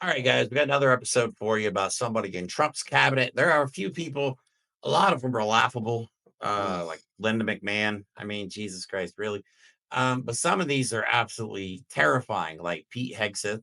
All right, guys, we got another episode for you about somebody in Trump's cabinet. There are a few people, a lot of them are laughable, Ugh. like Linda McMahon. I mean, Jesus Christ, really. But some of these are absolutely terrifying, like Pete Hegseth,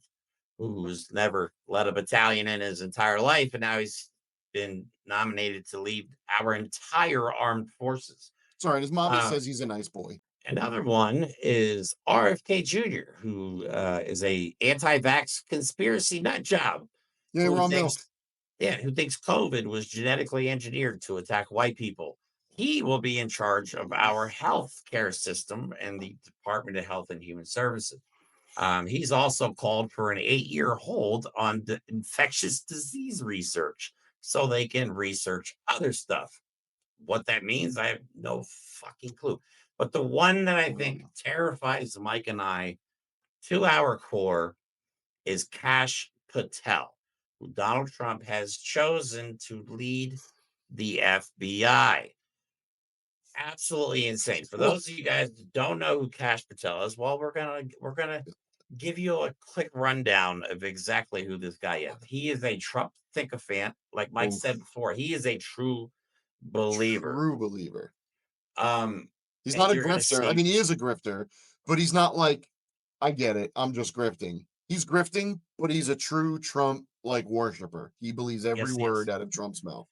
who's never led a battalion in his entire life, and now he's been nominated to lead our entire armed forces. Sorry, his mommy Uh, says he's a nice boy. Another one is RFK Jr., who is a anti-vax conspiracy nut job Yeah, who raw milk. thinks, yeah, who thinks COVID was genetically engineered to attack white people. He will be in charge of our health care system and the Department of Health and Human Services. He's also called for an 8-year hold on the infectious disease research so they can research other stuff. What that means, I have no fucking clue. But the one that I think Um, terrifies Mike and I to our core is Kash Patel, who Donald Trump has chosen to lead the FBI. Absolutely insane. For well, those of you guys that don't know who Kash Patel is, well, we're gonna give you a quick rundown of exactly who this guy is. He is a Trump sycophant, like Mike said oof, before. He is a true believer. true believer. Um, He's and not a you're gonna grifter. I see mean, he is a grifter, but he's not like, I get it. I'm just grifting. He's grifting, but he's a true Trump like worshiper. He believes every yes, word yes. out of Trump's mouth.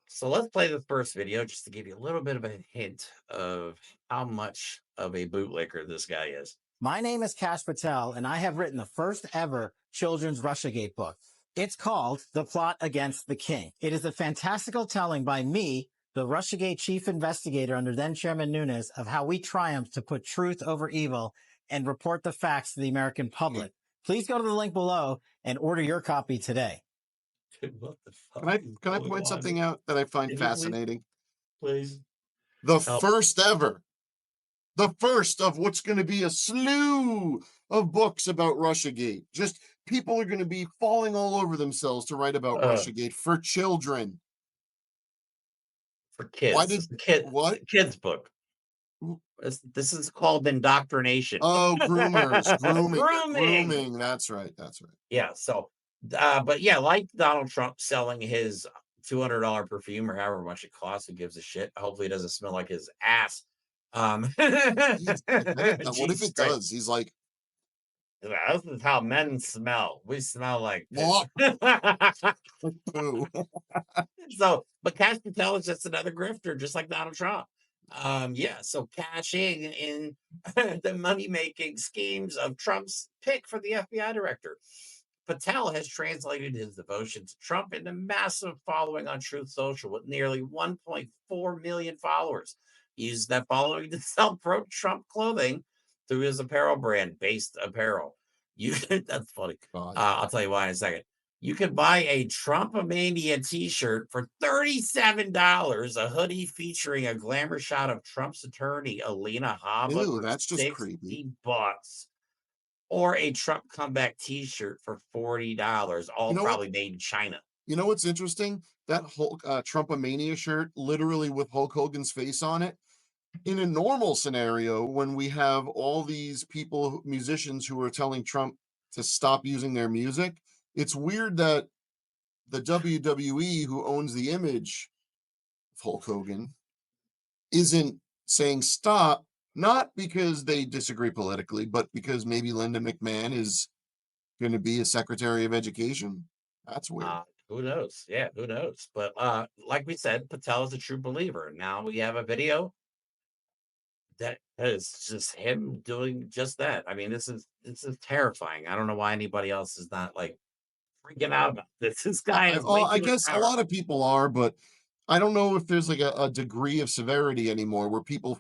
So let's play the first video just to give you a little bit of a hint of how much of a bootlicker this guy is. My name is Kash Patel, and I have written the first ever children's Russiagate book. It's called The Plot Against the King. It is a fantastical telling by me, the Russiagate chief investigator under then Chairman Nunes, of how we triumphed to put truth over evil and report the facts to the American public. Please go to the link below and order your copy today. Dude, what the Can fuck I is can I going point on? something out that I find Can you please, fascinating? please The help? first ever, the first of what's going to be a slew of books about Russiagate. Just people are going to be falling all over themselves to write about Uh, Russiagate for children. for Why kids, did it's the what? kids book. This is called indoctrination. Oh, groomers, grooming. They're Grooming. grooming. That's right. That's right. Yeah. So, but yeah, like Donald Trump selling his $200 perfume or however much it costs, who gives a shit? Hopefully, it doesn't smell like his ass. Jeez, I bet it. What if Jesus it Christ. does? He's like, Yeah, this is how men smell. We smell like piss. what? Poo. So, but Cash Patel is just another grifter, just like Donald Trump. Yeah, so cashing in the money making schemes of Trump's pick for the FBI director. Patel has translated his devotion to Trump into massive following on Truth Social with nearly 1.4 million followers. He used that following to sell pro Trump clothing through his apparel brand, Based Apparel. You that's funny. God. I'll tell you why in a second. You can buy a Trumpomania t-shirt for $37, a hoodie featuring a glamour shot of Trump's attorney, Alina Habba, Ew, for that's just creepy. 60 bucks, or a Trump comeback t-shirt for $40, You all know what? probably made in China. You know what's interesting? That Hulk Trumpomania shirt, literally with Hulk Hogan's face on it. In a normal scenario, when we have all these people, musicians who are telling Trump to stop using their music, it's weird that the WWE, who owns the image of Hulk Hogan, isn't saying stop, not because they disagree politically, but because maybe Linda McMahon is going to be a Secretary of Education. That's weird. Who knows? Yeah, who knows? But like we said, Patel is a true believer. Now we have a video that is just him doing just that. I mean, this is terrifying. I don't know why anybody else is not like freaking out about this. This guy has way I too much guess a power. lot of people are, but I don't know if there's like a degree of severity anymore where people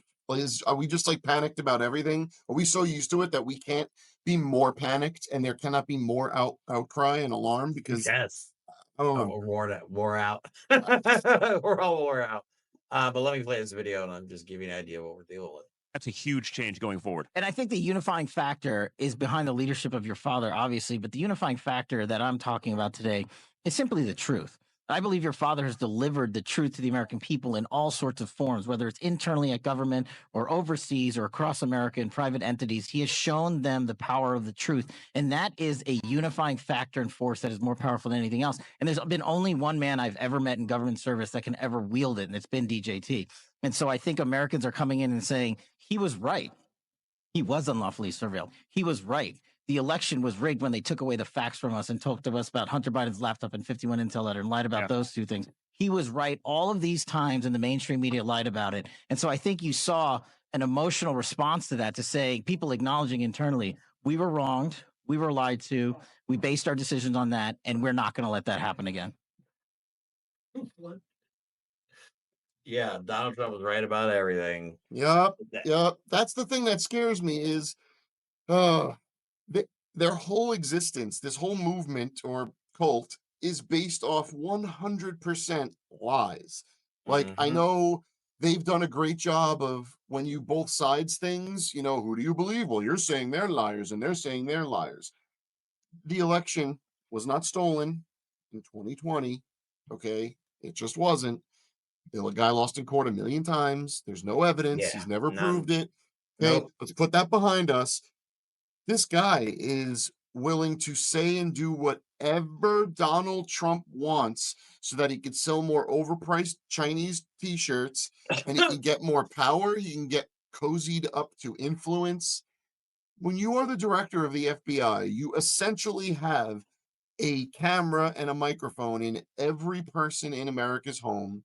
are we just like panicked about everything? Are we so used to it that we can't be more panicked and there cannot be more outcry and alarm? Because Yes. I don't Oh, know. we're wore out. I- We're all wore out. But let me play this video and I'm just giving you an idea what we're dealing with. That's a huge change going forward. And I think the unifying factor is behind the leadership of your father, obviously, but the unifying factor that I'm talking about today is simply the truth. I believe your father has delivered the truth to the American people in all sorts of forms, whether it's internally at government or overseas or across America in private entities. He has shown them the power of the truth. And that is a unifying factor and force that is more powerful than anything else. And there's been only one man I've ever met in government service that can ever wield it, and it's been DJT. And so I think Americans are coming in and saying, he was right. He was unlawfully surveilled. He was right. The election was rigged when they took away the facts from us and talked to us about Hunter Biden's laptop and 51 Intel letter and lied about those two things. He was right all of these times, and the mainstream media lied about it. And so I think you saw an emotional response to that, to say people acknowledging internally, we were wronged, we were lied to, we based our decisions on that, and we're not going to let that happen again. Yeah, Donald Trump was right about everything. Yep. That's the thing that scares me is uh their whole existence, this whole movement or cult is based off 100% lies. Like, I know they've done a great job of, when you both sides things, who do you believe? Well, you're saying they're liars and they're saying they're liars. The election was not stolen in 2020. Okay. It just wasn't. The guy lost in court 1 million times. There's no evidence. He's never proved it. Okay. Nope. Let's put that behind us. This guy is willing to say and do whatever Donald Trump wants so that he could sell more overpriced Chinese t-shirts and he can get more power. He can get cozied up to influence. When you are the director of the FBI, you essentially have a camera and a microphone in every person in America's home,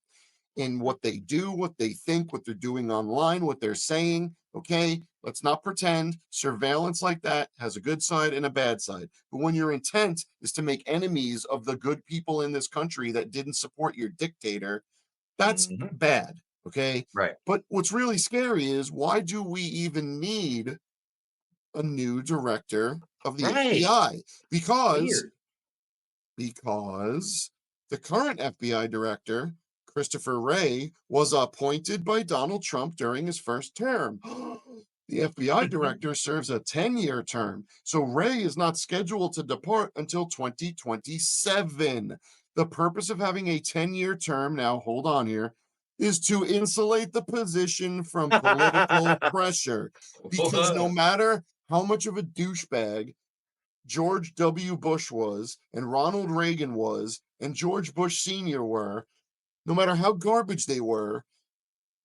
in what they do, what they think, what they're doing online, what they're saying. Okay, let's not pretend surveillance like that has a good side and a bad side. But when your intent is to make enemies of the good people in this country that didn't support your dictator, that's bad. Okay. Right. But what's really scary is, why do we even need a new director of the FBI? Because the current FBI director, Christopher Wray, was appointed by Donald Trump during his first term. The FBI director serves a 10-year term, so Wray is not scheduled to depart until 2027. The purpose of having a 10-year term, now hold on here, is to insulate the position from political pressure. Because no matter how much of a douchebag George W. Bush was, and Ronald Reagan was, and George Bush Sr. were, no matter how garbage they were,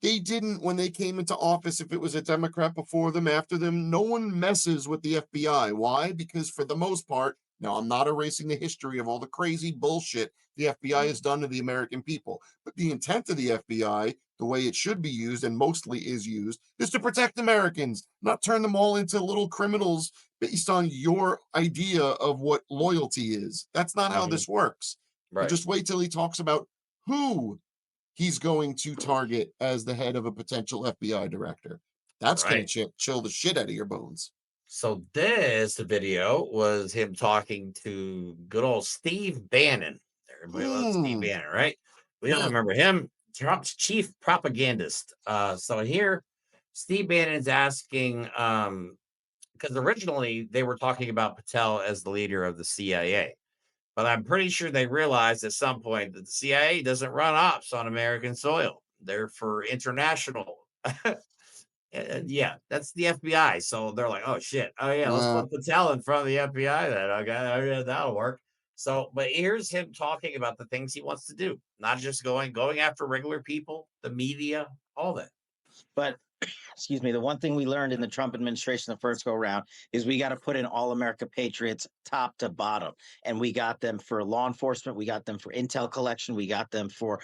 they didn't, when they came into office, if it was a Democrat before them, after them, no one messes with the FBI. Why? Because for the most part, now I'm not erasing the history of all the crazy bullshit the FBI has done to the American people, but the intent of the FBI, the way it should be used and mostly is used, is to protect Americans, not turn them all into little criminals based on your idea of what loyalty is. That's not how this works. Right. Just wait till he talks about who he's going to target as the head of a potential FBI director. That's going to chill the shit out of your bones. So this video was him talking to good old Steve Bannon. Everybody loves Steve Bannon, right? We all remember him, Trump's chief propagandist. So here, Steve Bannon's asking, because originally they were talking about Patel as the leader of the CIA. But I'm pretty sure they realized at some point that the CIA doesn't run ops on American soil. They're for international. Yeah, that's the FBI. So they're like, oh shit. Oh yeah, let's put Patel in front of the FBI then. Okay, that'll work. So, but here's him talking about the things he wants to do, not just going after regular people, the media, all that. But excuse me, the one thing we learned in the Trump administration the first go around is we got to put in all America patriots top to bottom. And we got them for law enforcement. We got them for intel collection. We got them for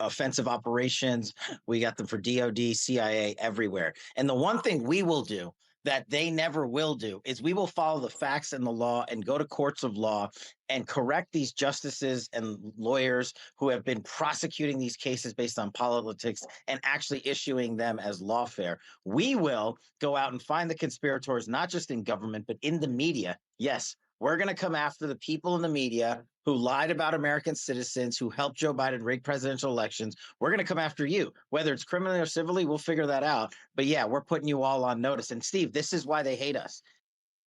offensive operations. We got them for DOD, CIA, everywhere. And the one thing we will do that they never will do is we will follow the facts and the law and go to courts of law and correct these justices and lawyers who have been prosecuting these cases based on politics and actually issuing them as lawfare. We will go out and find the conspirators, not just in government, but in the media. Yes, we're going to come after the people in the media who lied about American citizens, who helped Joe Biden rig presidential elections. We're going to come after you, whether it's criminally or civilly. We'll figure that out. But yeah, we're putting you all on notice. And Steve, this is why they hate us.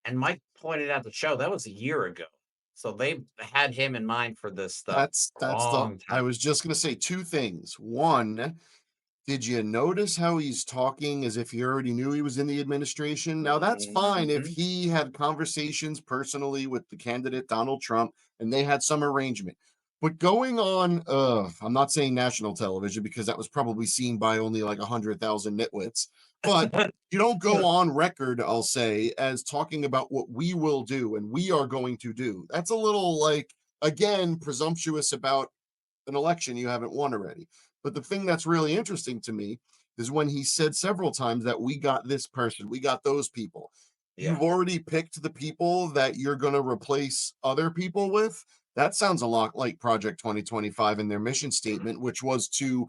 And Mike pointed out the show that was a year ago. So they've had him in mind for this stuff That's for a the long I time. was just gonna say two things. One, did you notice how he's talking as if he already knew he was in the administration? Now that's fine if Mhm. he had conversations personally with the candidate Donald Trump and they had some arrangement. But going on, I'm not saying national television because that was probably seen by only like 100,000 nitwits, but you don't go on record, I'll say, as talking about what we will do and we are going to do. That's a little like, again, presumptuous about an election you haven't won already. But the thing that's really interesting to me is when he said several times that we got this person, we got those people. Yeah. You've already picked the people that you're going to replace other people with. That sounds a lot like Project 2025 in their mission statement, which was to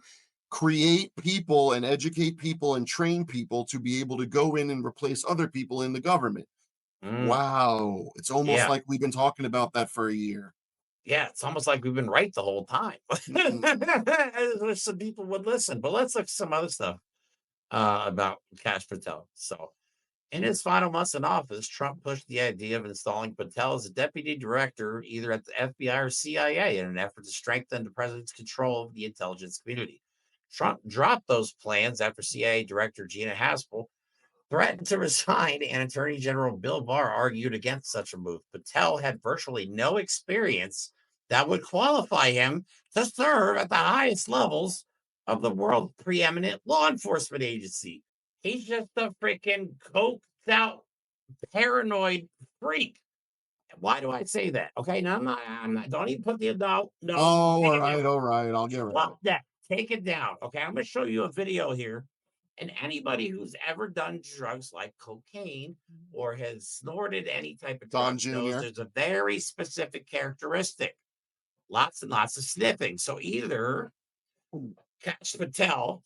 create people and educate people and train people to be able to go in and replace other people in the government. Mm, Wow. It's almost yeah. like we've been talking about that for a year. Yeah, it's almost like we've been right the whole time. Mm-mm. I wish some people would listen. But let's look at some other stuff about Kash Patel. So, in his final months in office, Trump pushed the idea of installing Patel as a deputy director, either at the FBI or CIA, in an effort to strengthen the president's control of the intelligence community. Trump dropped those plans after CIA Director Gina Haspel threatened to resign, and Attorney General Bill Barr argued against such a move. Patel had virtually no experience that would qualify him to serve at the highest levels of the world's preeminent law enforcement agency. He's just a freaking coked out, paranoid freak. Why do I say that? Okay, now I'm not, don't even put the adult, no, Oh, take all it down. right, all right. I'll get rid of it. Fuck that. Take it down. Okay, I'm going to show you a video here. And anybody who's ever done drugs like cocaine or has snorted any type of Don drug knows Jr. there's a very specific characteristic. Lots and lots of sniffing. So either Kash Patel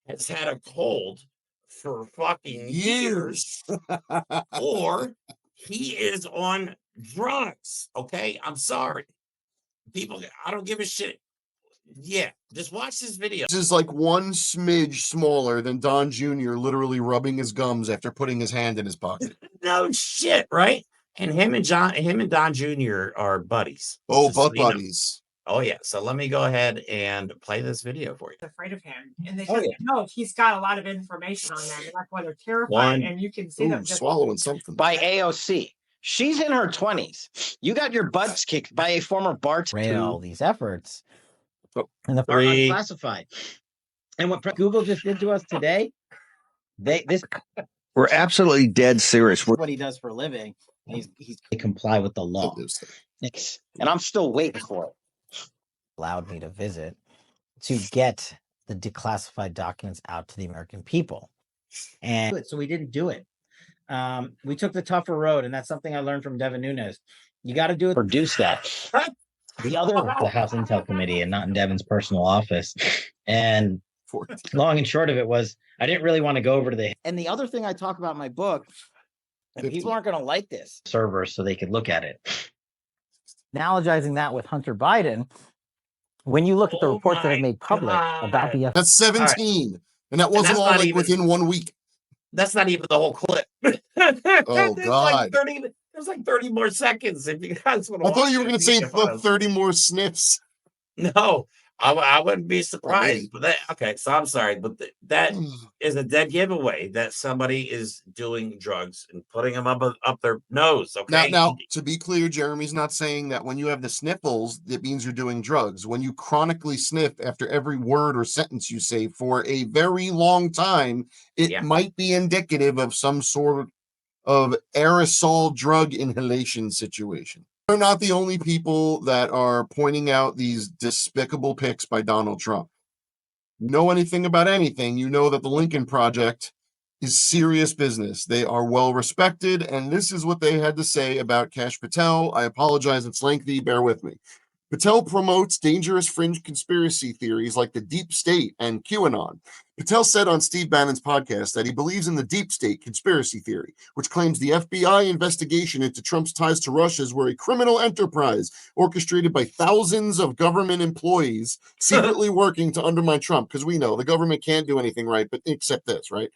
has had a cold for fucking years, Years. or he is on drugs. Okay, I'm sorry. People, I don't give a shit. Yeah, just watch this video. This is like one smidge smaller than Don Jr. literally rubbing his gums after putting his hand in his pocket. No shit, right? And him and Don Jr. are buddies. Oh, Just so butt you know. buddies. Oh yeah. So let me go ahead and play this video for you. Afraid of him, and they Oh just yeah. know he's got a lot of information on them, and that's why they're terrified. One. And you can see Ooh, them just swallowing something. by AOC. She's in her 20s. You got your butts kicked by a former bartender. All these efforts. Oh, And the are Three. unclassified. And what Google just did to us today, We're absolutely dead serious. what he does for a living. He's comply with the law. And I'm still waiting for it. allowed me to visit to get the declassified documents out to the American people. And so we didn't do it. We took the tougher road, and that's something I learned from Devin Nunes. You got to do it. Produce that. The House Intel Committee, and not in Devin's personal office. And long and short of it was, I didn't really want to go over to the. And the other thing I talk about in my book, and people aren't going to like this server, so they could look at it. Analogizing that with Hunter Biden, when you look at the reports that are made public about the That's 17. And that wasn't all like within 1 week. That's not even the whole clip. Oh God. There's like 30 more seconds if you guys want to. I thought you were going to say 30 more sniffs. No, I wouldn't be surprised. But okay, so I'm sorry, but that is a dead giveaway that somebody is doing drugs and putting them up their nose. Okay. Now, to be clear, Jeremy's not saying that when you have the sniffles, it means you're doing drugs. When you chronically sniff after every word or sentence you say for a very long time, it might be indicative of some sort of aerosol drug inhalation situation. They're not the only people that are pointing out these despicable pics by Donald Trump. You know anything about anything, you know that the Lincoln Project is serious business. They are well respected, and this is what they had to say about Kash Patel. I apologize, it's lengthy, bear with me. Patel promotes dangerous fringe conspiracy theories like the deep state and QAnon. Patel said on Steve Bannon's podcast that he believes in the deep state conspiracy theory, which claims the FBI investigation into Trump's ties to Russia were a criminal enterprise orchestrated by thousands of government employees secretly working to undermine Trump, because we know the government can't do anything right, but except this, right?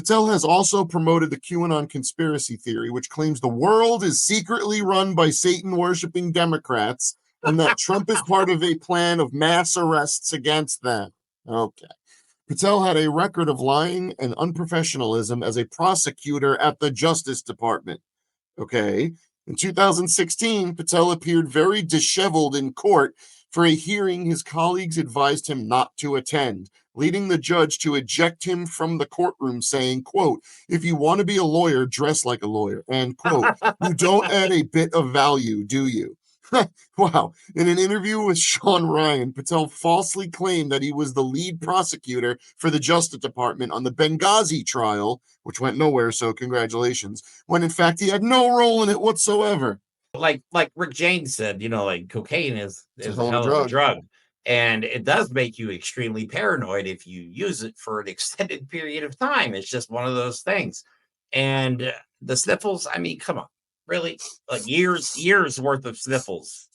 Patel has also promoted the QAnon conspiracy theory, which claims the world is secretly run by Satan-worshipping Democrats and that Trump is part of a plan of mass arrests against them. Okay. Patel had a record of lying and unprofessionalism as a prosecutor at the Justice Department. Okay. In 2016, Patel appeared very disheveled in court for a hearing his colleagues advised him not to attend, leading the judge to eject him from the courtroom, saying, quote, "If you want to be a lawyer, dress like a lawyer," and quote, "You don't add a bit of value, do you?" Wow. In an interview with Sean Ryan, Patel falsely claimed that he was the lead prosecutor for the Justice Department on the Benghazi trial, which went nowhere, so congratulations, when in fact he had no role in it whatsoever. Like Rick James said, like cocaine is a a hell of a hell of a drug. drug. And it does make you extremely paranoid if you use it for an extended period of time. It's just one of those things. And the sniffles, I mean, come on, really? Like years worth of sniffles.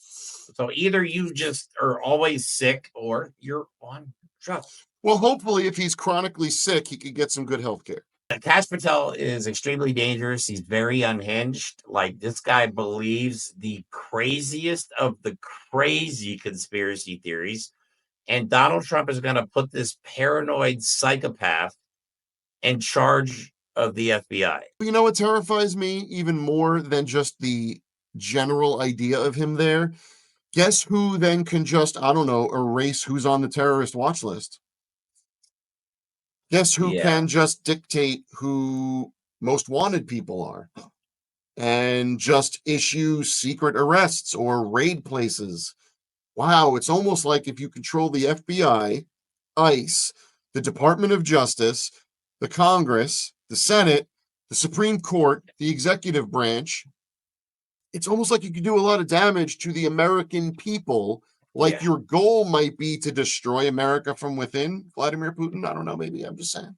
So either you just are always sick or you're on drugs. Well, hopefully, if he's chronically sick, he could get some good health care. Kash Patel is extremely dangerous. He's very unhinged. Like, this guy believes the craziest of the crazy conspiracy theories. And Donald Trump is going to put this paranoid psychopath in charge of the FBI. You know what terrifies me even more than just the general idea of him there? Guess who then can just, I don't know, erase who's on the terrorist watch list? Guess who can just dictate who most wanted people are and just issue secret arrests or raid places? Wow, it's almost like if you control the FBI, ICE, the Department of Justice, the Congress, the Senate, the Supreme Court, the executive branch, it's almost like you can do a lot of damage to the American people. Like your goal might be to destroy America from within, Vladimir Putin. I don't know, maybe I'm just saying.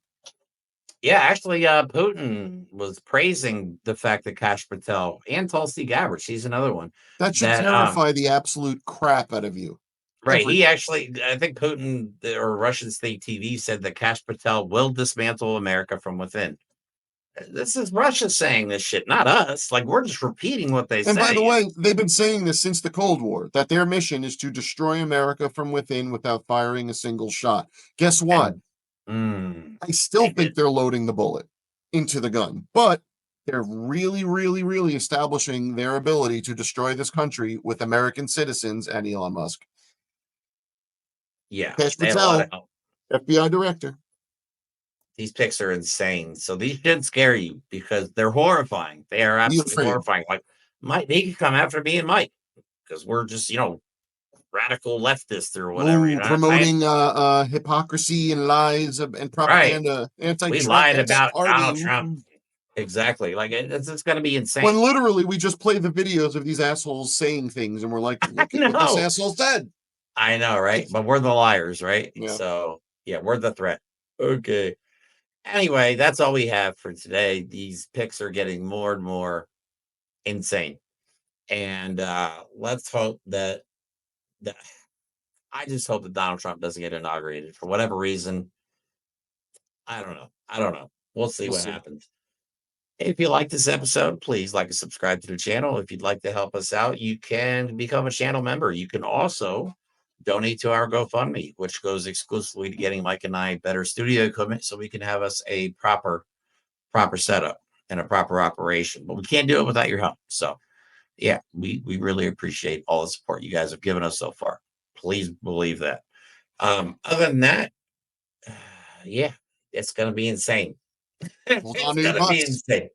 Yeah, actually, Putin was praising the fact that Kash Patel and Tulsi Gabbard, she's another one. That should terrify the absolute crap out of you. Right. He actually, I think Putin or Russian state TV said that Kash Patel will dismantle America from within. This is Russia saying this shit, not us. Like, we're just repeating what they say. And by the way, they've been saying this since the Cold War, that their mission is to destroy America from within without firing a single shot. Guess what? I still think they're loading the bullet into the gun, but they're really, really, really establishing their ability to destroy this country with American citizens and Elon Musk. Yeah. Kash Patel, FBI director. These pics are insane. So these should scare you because they're horrifying. They are absolutely horrifying. Like, they could come after me and Mike because we're just, radical leftists or whatever. Ooh, promoting hypocrisy and lies and propaganda. Right. We lied about Donald Trump. Exactly. Like, it's going to be insane. When literally we just play the videos of these assholes saying things and we're like, look at what this asshole said. I know, right? But we're the liars, right? Yeah. So, we're the threat. Okay. Anyway, that's all we have for today. These pics are getting more and more insane. And let's hope that I just hope that Donald Trump doesn't get inaugurated for whatever reason. I don't know. We'll see what happens. If you like this episode, please like and subscribe to the channel. If you'd like to help us out, you can become a channel member. You can also donate to our GoFundMe, which goes exclusively to getting Mike and I better studio equipment so we can have us a proper setup and a proper operation. But we can't do it without your help. So, we really appreciate all the support you guys have given us so far. Please believe that. Other than that, it's going to be insane. It's going to be insane.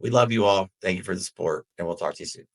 We love you all. Thank you for the support, and we'll talk to you soon.